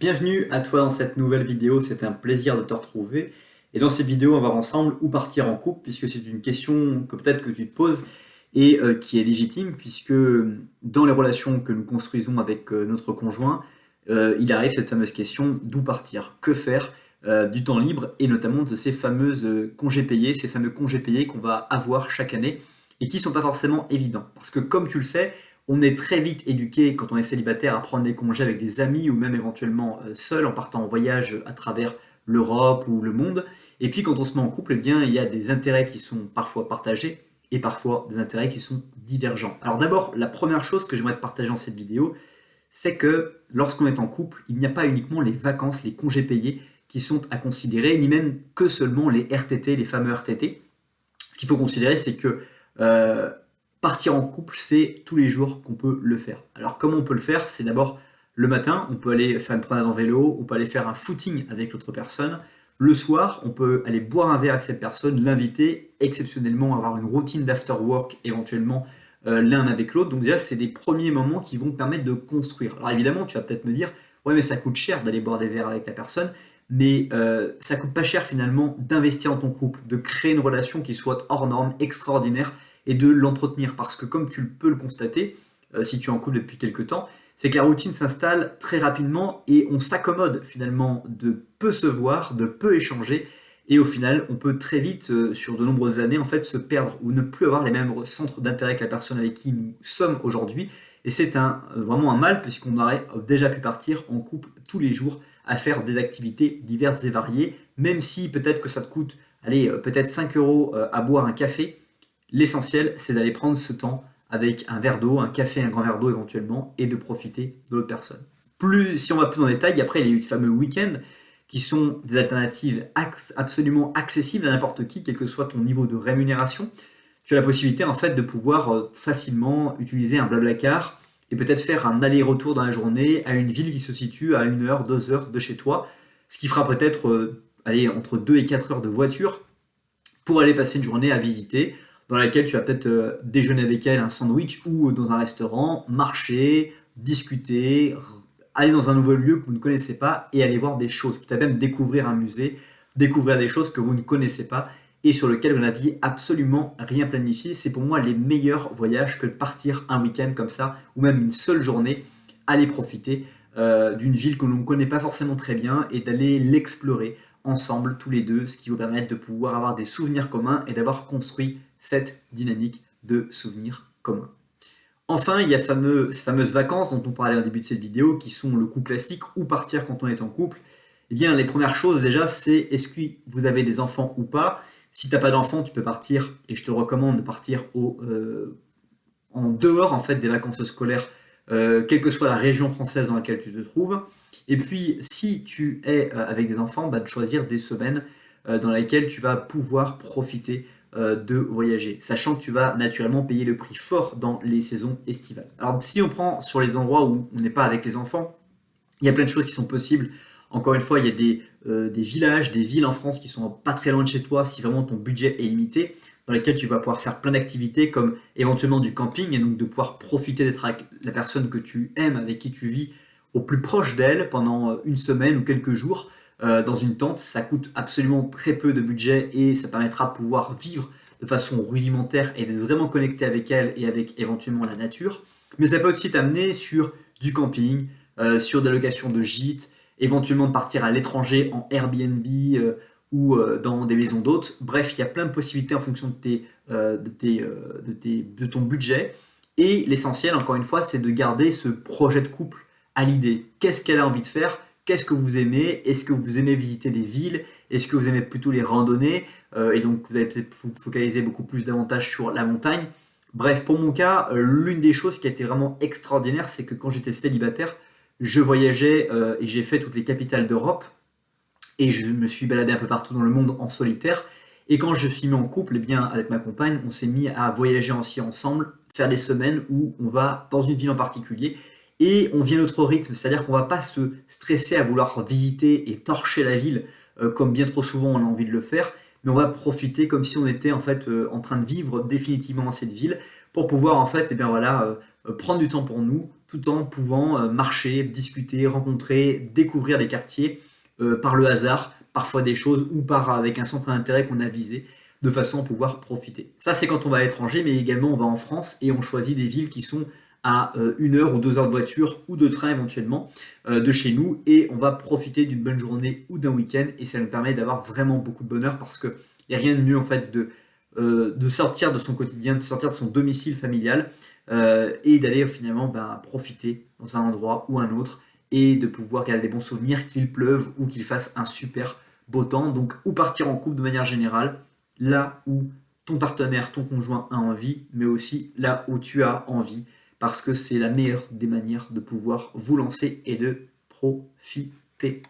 Bienvenue à toi dans cette nouvelle vidéo, c'est un plaisir de te retrouver. Et dans cette vidéo, on va voir ensemble où partir en couple, puisque c'est une question que peut-être que tu te poses et qui est légitime, puisque dans les relations que nous construisons avec notre conjoint, il arrive cette fameuse question d'où partir, que faire du temps libre et notamment de ces fameuses congés payés, ces fameux congés payés qu'on va avoir chaque année et qui ne sont pas forcément évidents. Parce que comme tu le sais, on est très vite éduqué quand on est célibataire à prendre des congés avec des amis ou même éventuellement seul en partant en voyage à travers l'Europe ou le monde. Et puis quand on se met en couple, eh bien, il y a des intérêts qui sont parfois partagés et parfois des intérêts qui sont divergents. Alors d'abord, la première chose que j'aimerais te partager dans cette vidéo, c'est que lorsqu'on est en couple, il n'y a pas uniquement les vacances, les congés payés qui sont à considérer, ni même que seulement les RTT, les fameux RTT. Ce qu'il faut considérer, c'est que euh, partir en couple, c'est tous les jours qu'on peut le faire. Alors comment on peut le faire? C'est d'abord le matin, on peut aller faire une promenade en vélo, on peut aller faire un footing avec l'autre personne. Le soir, on peut aller boire un verre avec cette personne, l'inviter, exceptionnellement avoir une routine d'after work éventuellement l'un avec l'autre. Donc déjà, c'est des premiers moments qui vont te permettre de construire. Alors évidemment, tu vas peut-être me dire, ouais mais ça coûte cher d'aller boire des verres avec la personne, mais ça coûte pas cher finalement d'investir dans ton couple, de créer une relation qui soit hors norme, extraordinaire, et de l'entretenir. Parce que comme tu peux le constater, si tu es en couple depuis quelques temps, c'est que la routine s'installe très rapidement et on s'accommode finalement de peu se voir, de peu échanger. Et au final, on peut très vite, sur de nombreuses années, en fait, se perdre ou ne plus avoir les mêmes centres d'intérêt que la personne avec qui nous sommes aujourd'hui. Et c'est vraiment un mal, puisqu'on aurait déjà pu partir en couple tous les jours à faire des activités diverses et variées, même si peut-être que ça te coûte, allez, peut-être 5 euros à boire un café. L'essentiel, c'est d'aller prendre ce temps avec un verre d'eau, un café, un grand verre d'eau éventuellement, et de profiter de l'autre personne. Si on va plus dans les détails, après, il y a eu ce fameux week-end qui sont des alternatives absolument accessibles à n'importe qui, quel que soit ton niveau de rémunération. Tu as la possibilité en fait de pouvoir facilement utiliser un Blablacar et peut-être faire un aller-retour dans la journée à une ville qui se situe à 1 heure, 2 heures de chez toi, ce qui fera peut-être entre 2 et 4 heures de voiture pour aller passer une journée à visiter, dans laquelle tu vas peut-être déjeuner avec elle un sandwich ou dans un restaurant, marcher, discuter, aller dans un nouveau lieu que vous ne connaissez pas et aller voir des choses. Peut-être même découvrir un musée, découvrir des choses que vous ne connaissez pas et sur lesquelles vous n'aviez absolument rien planifié. C'est pour moi les meilleurs voyages que de partir un week-end comme ça ou même une seule journée, aller profiter d'une ville que l'on ne connaît pas forcément très bien et d'aller l'explorer ensemble, tous les deux, ce qui vous permet de pouvoir avoir des souvenirs communs et d'avoir construit cette dynamique de souvenirs communs. Enfin, il y a ces fameuses vacances dont on parlait au début de cette vidéo, qui sont le coup classique, où partir quand on est en couple. Eh bien, les premières choses déjà, c'est est-ce que vous avez des enfants ou pas. Si tu n'as pas d'enfants, tu peux partir, et je te recommande de partir en dehors en fait des vacances scolaires, quelle que soit la région française dans laquelle tu te trouves. Et puis, si tu es avec des enfants, de choisir des semaines dans lesquelles tu vas pouvoir profiter de voyager, sachant que tu vas naturellement payer le prix fort dans les saisons estivales. Alors, si on prend sur les endroits où on n'est pas avec les enfants, il y a plein de choses qui sont possibles. Encore une fois, il y a des villages, des villes en France qui sont pas très loin de chez toi si vraiment ton budget est limité, dans lesquelles tu vas pouvoir faire plein d'activités comme éventuellement du camping et donc de pouvoir profiter d'être avec la personne que tu aimes, avec qui tu vis au plus proche d'elle pendant une semaine ou quelques jours dans une tente. Ça coûte absolument très peu de budget et ça permettra de pouvoir vivre de façon rudimentaire et d'être vraiment connecté avec elle et avec éventuellement la nature. Mais ça peut aussi t'amener sur du camping, sur des locations de gîtes, éventuellement de partir à l'étranger en Airbnb ou dans des maisons d'hôtes. Bref, il y a plein de possibilités en fonction de ton budget. Et l'essentiel, encore une fois, c'est de garder ce projet de couple à l'idée. Qu'est-ce qu'elle a envie de faire? Qu'est-ce que vous aimez? Est-ce que vous aimez visiter des villes? Est-ce que vous aimez plutôt les randonnées? Et donc vous allez peut-être vous focaliser beaucoup plus davantage sur la montagne. Bref, pour mon cas, l'une des choses qui a été vraiment extraordinaire, c'est que quand j'étais célibataire, je voyageais et j'ai fait toutes les capitales d'Europe et je me suis baladé un peu partout dans le monde en solitaire. Et quand je suis mis en couple, eh bien, avec ma compagne, on s'est mis à voyager aussi ensemble, faire des semaines où on va dans une ville en particulier et on vit à notre rythme, c'est-à-dire qu'on ne va pas se stresser à vouloir visiter et torcher la ville comme bien trop souvent on a envie de le faire, mais on va profiter comme si on était en fait en train de vivre définitivement dans cette ville pour pouvoir en fait prendre du temps pour nous, tout en pouvant marcher, discuter, rencontrer, découvrir des quartiers par le hasard, parfois des choses ou avec un centre d'intérêt qu'on a visé, de façon à pouvoir profiter. Ça, c'est quand on va à l'étranger, mais également on va en France et on choisit des villes qui sont à 1 heure ou 2 heures de voiture ou de train éventuellement de chez nous, et on va profiter d'une bonne journée ou d'un week-end, et ça nous permet d'avoir vraiment beaucoup de bonheur, parce qu'il n'y a rien de mieux en fait de sortir de son quotidien, de sortir de son domicile familial et d'aller finalement profiter dans un endroit ou un autre, et de pouvoir garder des bons souvenirs, qu'il pleuve ou qu'il fasse un super beau temps. Donc, ou partir en couple de manière générale, là où ton partenaire, ton conjoint a envie, mais aussi là où tu as envie, parce que c'est la meilleure des manières de pouvoir vous lancer et de profiter.